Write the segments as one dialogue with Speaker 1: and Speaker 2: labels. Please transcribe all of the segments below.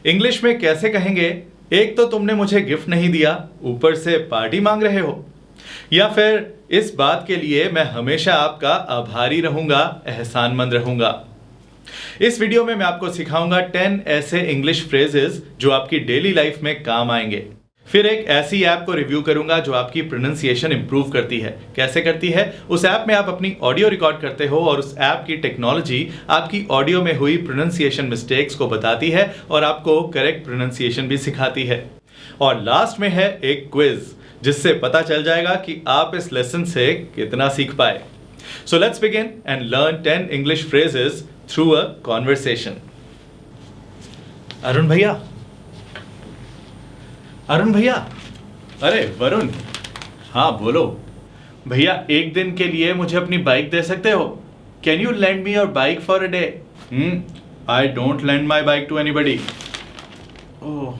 Speaker 1: English में कैसे कहेंगे, एक तो तुमने मुझे गिफ्ट नहीं दिया, ऊपर से पार्टी मांग रहे हो। या फिर इस बात के लिए मैं हमेशा आपका आभारी रहूंगा, एहसानमंद रहूंगा। इस वीडियो में मैं आपको सिखाऊंगा 10 ऐसे इंग्लिश फ्रेजेस जो आपकी डेली लाइफ में काम आएंगे। फिर एक ऐसी ऐप को रिव्यू करूंगा जो आपकी प्रोनाउंसिएशन इंप्रूव करती है। कैसे करती है? उस ऐप में आप अपनी ऑडियो रिकॉर्ड करते हो और उस ऐप की टेक्नोलॉजी आपकी ऑडियो में हुई प्रोनाउंसिएशन मिस्टेक्स को बताती है और आपको करेक्ट प्रोनाउंसिएशन भी सिखाती है। और लास्ट में है एक क्विज जिससे पता चल जाएगा कि आप इस लेसन से कितना सीख पाए। So let's begin and learn 10 English phrases through a conversation. Arun भैया, अरुण भैया, अरे वरुण, हाँ बोलो। भैया, एक दिन के लिए मुझे अपनी बाइक दे सकते हो? Can you lend me your bike for a day? I don't lend my bike to anybody. Oh,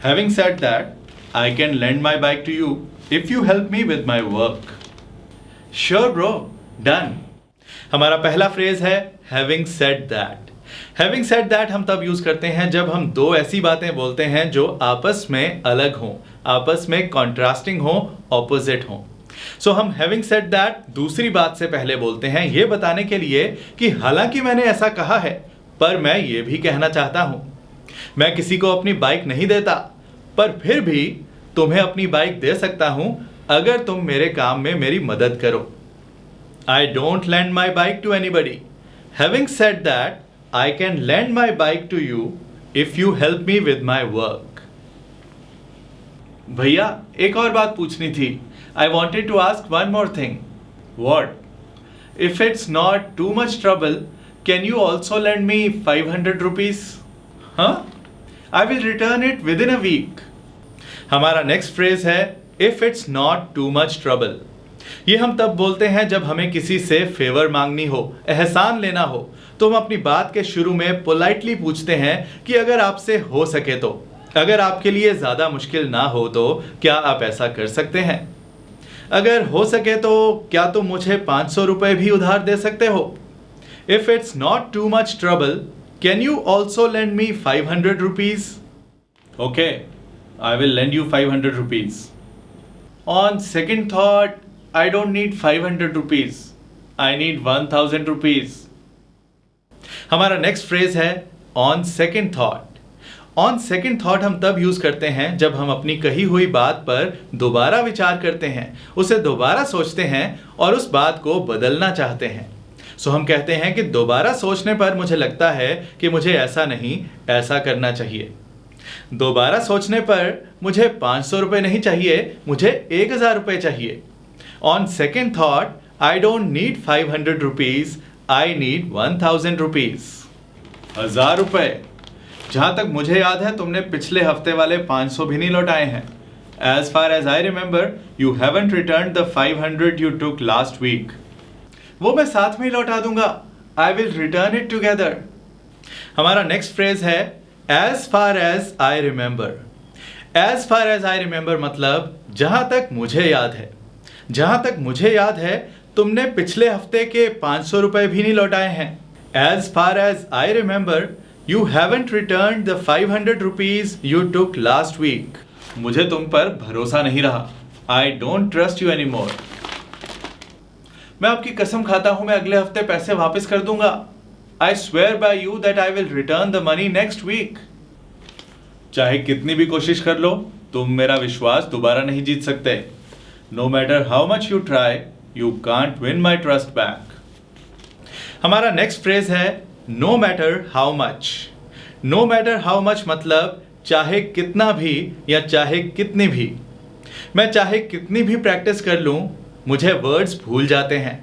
Speaker 1: having said that, I can lend my bike to you if you help me with my work. Sure bro, done. हमारा पहला phrase है having said that. Having said that हम तब use करते हैं जब हम दो ऐसी बातें बोलते हैं जो आपस में अलग हों, आपस में कॉन्ट्रास्टिंग हों, ऑपोजिट हों। सो हम हैविंग सेड दैट दूसरी बात से पहले बोलते हैं ये बताने के लिए कि हालांकि मैंने ऐसा कहा है पर मैं ये भी कहना चाहता हूं। मैं किसी को अपनी बाइक नहीं देता पर फिर भी तुम्हें अपनी बाइक दे सकता हूं अगर तुम मेरे काम में मेरी मदद करो। I don't lend my bike to anybody. Having said that, I can lend my bike to you if you help me with my work. भैया, एक और बात पूछनी थी। I wanted to ask one more thing. What? If it's not too much trouble, can you also lend me 500 rupees? Huh? I will return it within a week. हमारा next phrase है if it's not too much trouble. ये हम तब बोलते हैं जब हमें किसी से फेवर मांगनी हो, एहसान लेना हो, तो हम अपनी बात के शुरू में पोलाइटली पूछते हैं कि अगर आपसे हो सके तो, अगर आपके लिए ज्यादा मुश्किल ना हो तो क्या आप ऐसा कर सकते हैं? अगर हो सके तो क्या तुम मुझे 500 रुपए भी उधार दे सकते हो? If it's not too much trouble, can you also lend me 500 rupees? Okay, I will lend you 500 rupees. On second thought, I don't need 500 rupees. I need 1000 rupees. हमारा नेक्स्ट फ्रेज है on second thought. On second thought हम तब use करते हैं जब हम अपनी कही हुई बात पर दोबारा विचार करते हैं, उसे दोबारा सोचते हैं और उस बात को बदलना चाहते हैं। सो हम कहते हैं कि दोबारा सोचने पर मुझे लगता है कि मुझे ऐसा नहीं, ऐसा करना चाहिए। दोबारा सोचने पर मुझे 500 रुपए नहीं चाहिए, मुझे 1000 रुपए चाहिए। On second thought, I don't need 500 rupees, I need 1000 rupees. 1000 रुपए? जहां तक मुझे याद है तुमने पिछले हफ्ते वाले 500 भी नहीं लौटाए हैं। As far as I remember, you haven't return the 500 you took last week. वो मैं साथ में ही लौटा दूंगा। I will return it together. हमारा नेक्स्ट फ्रेज है As far as I remember. As far as I remember मतलब जहां तक मुझे याद है। जहां तक मुझे याद है तुमने पिछले हफ्ते के 500 रुपए भी नहीं लौटाए हैं। As far as I remember, you haven't returned the 500 rupees you took last week. मुझे तुम पर भरोसा नहीं रहा। I don't trust you anymore. मैं आपकी कसम खाता हूं मैं अगले हफ्ते पैसे वापस कर दूंगा। I swear by you that I will return the money next week. चाहे कितनी भी कोशिश कर लो, तुम मेरा विश्वास दोबारा नहीं जीत सकते। No matter how much you try, you can't win my trust back. हमारा नेक्स्ट फ्रेज है no matter how much. No matter how much मतलब चाहे कितना भी या चाहे कितनी भी। मैं चाहे कितनी भी प्रैक्टिस कर लूं, मुझे वर्ड्स भूल जाते हैं।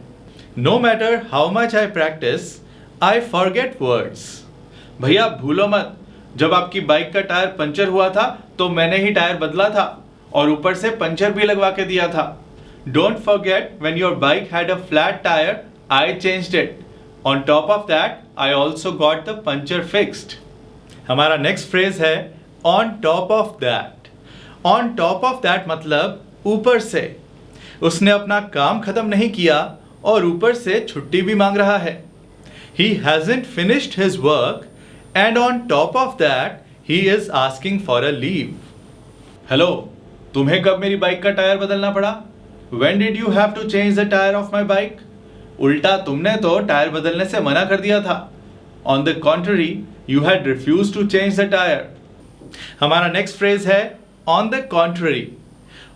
Speaker 1: No matter how much I practice, I forget words. भैया भूलो मत, जब आपकी बाइक का टायर पंचर हुआ था तो मैंने ही टायर बदला था और ऊपर से पंचर भी लगवा के दिया था। Don't forget when your bike had a flat tire, I changed it. On top of that, I also got the puncture fixed. हमारा नेक्स्ट फ्रेज है on top of that. On top of that मतलब ऊपर से। उसने अपना काम खत्म नहीं किया और ऊपर से छुट्टी भी मांग रहा है। He hasn't finished his work And on top of that, he is asking for a leave. Hello, तुम्हें कब मेरी बाइक का टायर बदलना पड़ा? When did you have to change the tire of my bike? उल्टा तुमने तो टायर बदलने से मना कर दिया था. On the contrary, you had refused to change the tire. हमारा नेक्स्ट फ्रेज है on the contrary.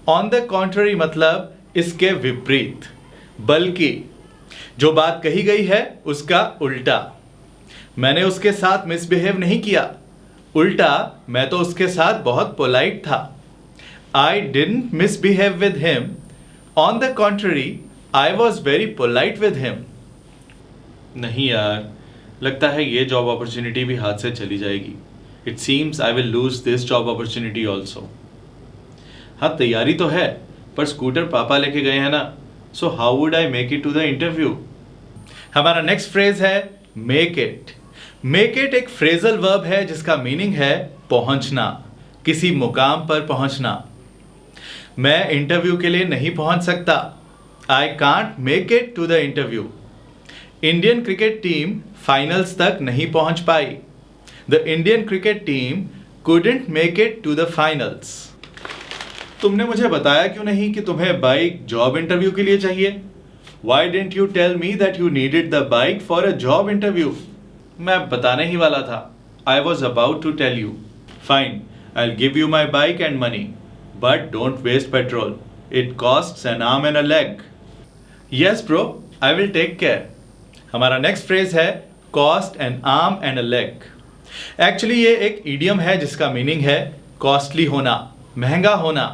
Speaker 1: On the contrary मतलब इसके विपरीत, बल्कि जो बात कही गई है उसका उल्टा. मैंने उसके साथ मिसबिहेव नहीं किया, उल्टा मैं तो उसके साथ बहुत पोलाइट था. I didn't misbehave with him. On the contrary, I was very polite with him. नहीं यार, लगता है ये जॉब अपॉर्चुनिटी भी हाथ से चली जाएगी. It seems I will lose this job opportunity also. हाँ, तैयारी तो है, पर स्कूटर पापा लेके गए हैं ना, so how would I make it to the interview? हमारा नेक्स्ट फ्रेज है make it. Make it एक फ्रेजल वर्ब है जिसका मीनिंग है पहुंचना, किसी मुकाम पर पहुंचना. मैं इंटरव्यू के लिए नहीं पहुंच सकता. I can't make it to the interview. Indian cricket team finals तक नहीं पहुंच पाई. The Indian cricket team couldn't make it to the finals. तुमने मुझे बताया क्यों नहीं कि तुम्हें बाइक जॉब इंटरव्यू के लिए चाहिए? Why didn't you tell me that you needed the bike for a job interview? मैं बताने ही वाला था. I was about to tell you. Fine, I'll give you my bike and money, but don't waste petrol. It costs an arm and a leg. Yes bro, I will take care. हमारा next phrase है cost an arm and a leg. Actually ये एक idiom है जिसका meaning है costly होना, महंगा होना.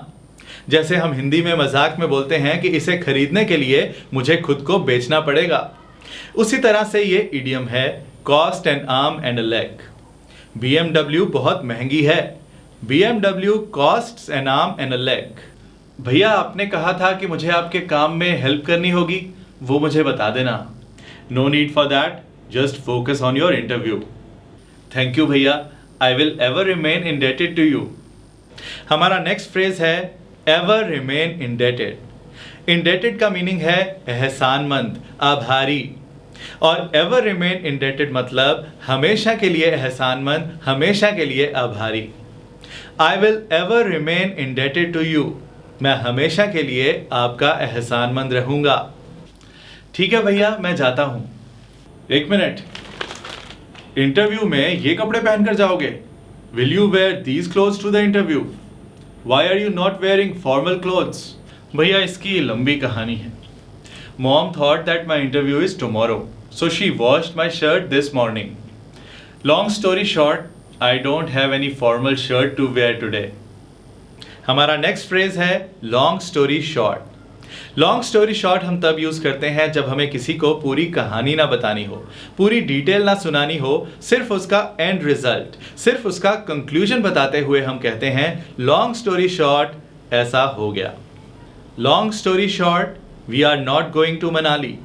Speaker 1: जैसे हम हिंदी में मजाक में बोलते हैं कि इसे खरीदने के लिए मुझे खुद को बेचना पड़ेगा, उसी तरह से ये इडियम है cost N arm and a leg. BMW बहुत महंगी है. BMW costs N arm and a leg. भैया आपने कहा था कि मुझे आपके काम में हेल्प करनी होगी, वो मुझे बता देना. No need for that, just focus on your interview. Thank you भैया, I will ever remain indebted to you. हमारा नेक्स्ट फ्रेज है एवर रिमेन इंडेटेड. इंडेटेड का मीनिंग है एहसानमंद, आभारी, और एवर रिमेन इंडेटेड मतलब हमेशा के लिए एहसानमंद, हमेशा के लिए आभारी. I will ever remain indebted to you. मैं हमेशा के लिए आपका एहसानमंद रहूंगा. ठीक है भैया, मैं जाता हूं. एक मिनट, इंटरव्यू में ये कपड़े पहनकर जाओगे? Will you wear these clothes to the interview? Why are you not wearing formal clothes? भैया इसकी लंबी कहानी है. Mom thought that my interview is tomorrow, so she washed my shirt this morning. Long story short, I don't have any formal shirt to wear today. हमारा next phrase है long story short. Long story short हम तब use करते हैं जब हमें किसी को पूरी कहानी ना बतानी हो, पूरी डिटेल ना सुनानी हो, सिर्फ उसका एंड रिजल्ट, सिर्फ उसका कंक्लूजन बताते हुए हम कहते हैं लॉन्ग स्टोरी शॉर्ट, ऐसा हो गया. Long story short, we are not going to Manali.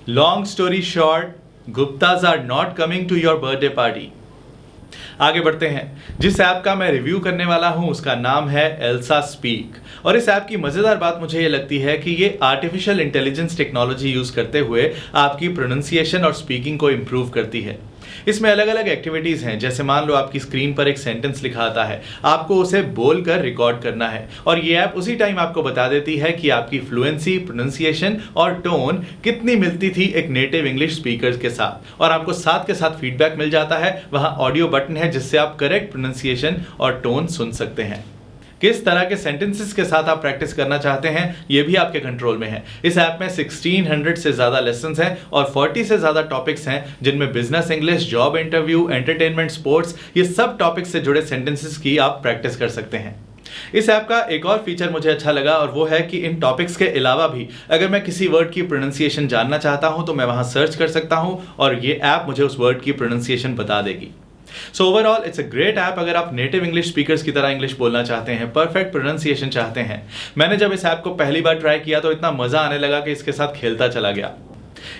Speaker 1: Long story short, Guptas are not coming to your birthday party. आगे बढ़ते हैं. जिस ऐप का मैं रिव्यू करने वाला हूं उसका नाम है एल्सा स्पीक, और इस ऐप की मजेदार बात मुझे ये लगती है कि ये आर्टिफिशियल इंटेलिजेंस टेक्नोलॉजी यूज करते हुए आपकी प्रोनाउंसिएशन और स्पीकिंग को इंप्रूव करती है. इसमें अलग अलग एक्टिविटीज हैं, जैसे मान लो आपकी स्क्रीन पर एक सेंटेंस लिखा आता है, आपको उसे बोलकर रिकॉर्ड करना है, और ये ऐप उसी टाइम आपको बता देती है कि आपकी फ्लुएंसी, प्रोनाउंसिएशन और टोन कितनी मिलती थी एक नेटिव इंग्लिश स्पीकर के साथ, और आपको साथ के साथ फीडबैक मिल जाता है. वहाँ ऑडियो बटन है जिससे आप करेक्ट प्रोनाउंसिएशन और टोन सुन सकते हैं. किस तरह के सेंटेंसेस के साथ आप प्रैक्टिस करना चाहते हैं ये भी आपके कंट्रोल में है. इस ऐप में 1600 से ज़्यादा लेसन्स हैं और 40 से ज़्यादा टॉपिक्स हैं, जिनमें business English, job interview, entertainment, sports, ये सब टॉपिक्स से जुड़े सेंटेंसेस की आप प्रैक्टिस कर सकते हैं. इस ऐप का एक और फीचर मुझे अच्छा लगा, और वो है कि इन टॉपिक्स के अलावा भी अगर मैं किसी वर्ड की प्रोनाउंसिएशन जानना चाहता हूं तो मैं वहां सर्च कर सकता हूं और ये ऐप मुझे उस वर्ड की प्रोनाउंसिएशन बता देगी. So overall it's a great app अगर आप नेटिव इंग्लिश स्पीकर्स की तरह इंग्लिश बोलना चाहते हैं, परफेक्ट प्रोनाउंसिएशन चाहते हैं. मैंने जब इस ऐप को पहली बार ट्राई किया तो इतना मजा आने लगा कि इसके साथ खेलता चला गया.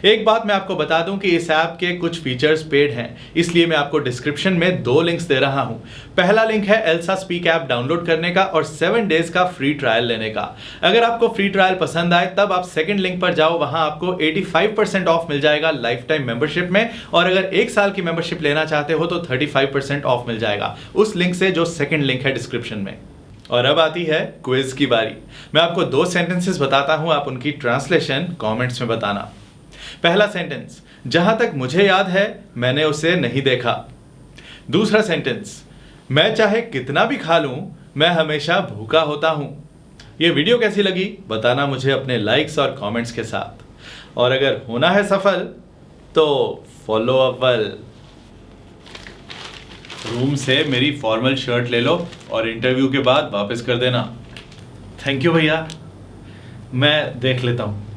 Speaker 1: एक बात मैं आपको बता दूं कि इस ऐप के कुछ फीचर्स पेड हैं, इसलिए मैं आपको डिस्क्रिप्शन में 2 लिंक्स दे रहा हूं। पहला लिंक है एल्सा स्पीक ऐप डाउनलोड करने का और 7 डेज का फ्री ट्रायल लेने का। अगर आपको फ्री ट्रायल पसंद आए तब आप सेकंड लिंक पर जाओ, वहां आपको 85% ऑफ मिल जाएगा लाइफ टाइम मेंबरशिप में, और अगर 1 साल की मेंबरशिप लेना चाहते हो तो 35% ऑफ मिल जाएगा उस लिंक से जो सेकंड लिंक है डिस्क्रिप्शन में। और अब आती है क्विज की बारी। मैं आपको 2 सेंटेंसेस बताता हूं, आप उनकी ट्रांसलेशन कमेंट्स में बताना। पहला सेंटेंस, जहां तक मुझे याद है मैंने उसे नहीं देखा। दूसरा सेंटेंस, मैं चाहे कितना भी खा लूं मैं हमेशा भूखा होता हूं। ये वीडियो कैसी लगी बताना मुझे अपने लाइक्स और कमेंट्स के साथ, और अगर होना है सफल तो फॉलो अव्वल। रूम से मेरी फॉर्मल शर्ट ले लो और इंटरव्यू के बाद वापस कर देना। थैंक यू भैया, मैं देख लेता हूँ।